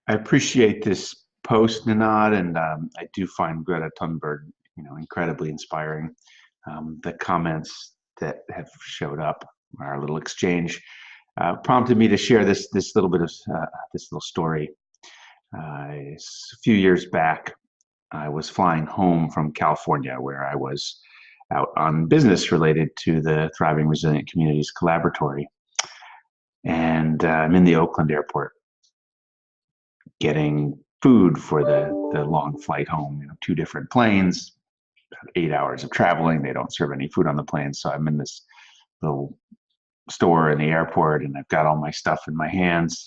I appreciate this post, Nenad, and I do find Greta Thunberg, incredibly inspiring. The comments that have showed up, our little exchange, prompted me to share this little bit of this little story. A few years back, I was flying home from California, where I was out on business related to the Thriving Resilient Communities Collaboratory, and I'm in the Oakland airport getting food for the long flight home. Two different planes, 8 hours of traveling. They don't serve any food on the plane, so I'm in this little store in the airport, and I've got all my stuff in my hands.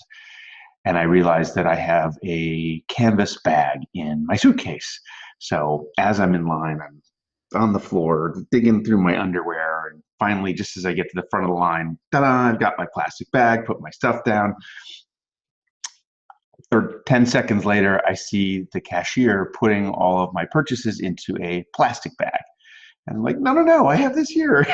And I realize that I have a canvas bag in my suitcase. So as I'm in line, I'm on the floor digging through my underwear, and finally, just as I get to the front of the line, ta-da! I've got my plastic bag, put my stuff down. Or 10 seconds later, I see the cashier putting all of my purchases into a plastic bag. And I'm like, no, no, no, I have this here.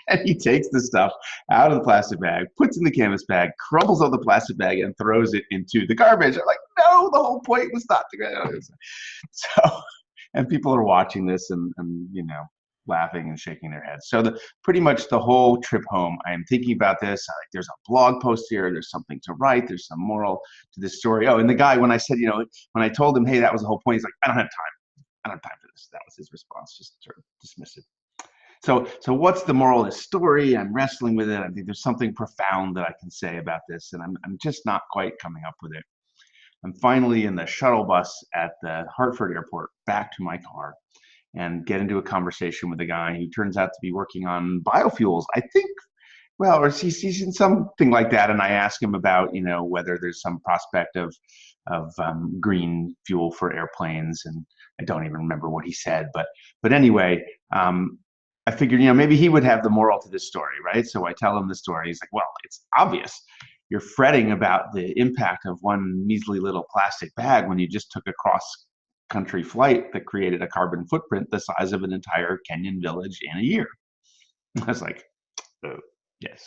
And he takes the stuff out of the plastic bag, puts it in the canvas bag, crumbles up the plastic bag, and throws it into the garbage. I'm like, no, the whole point was not to go. So, and people are watching this and laughing and shaking their heads. So pretty much the whole trip home, I am thinking about this. Like, there's a blog post here. There's something to write. There's some moral to this story. Oh, and the guy, when I said, when I told him, hey, that was the whole point, he's like, I don't have time. I don't have time for this. That was his response, just sort of dismissive. So what's the moral of this story? I'm wrestling with it. I think there's something profound that I can say about this, and I'm just not quite coming up with it. I'm finally in the shuttle bus at the Hartford airport back to my car and get into a conversation with a guy who turns out to be working on biofuels. I think, well, or he's in something like that. And I ask him about, whether there's some prospect of green fuel for airplanes. And I don't even remember what he said, but anyway, I figured, maybe he would have the moral to this story, right? So I tell him the story. He's like, well, it's obvious. You're fretting about the impact of one measly little plastic bag when you just took a cross-country flight that created a carbon footprint the size of an entire Kenyan village in a year. I was like, oh, yes.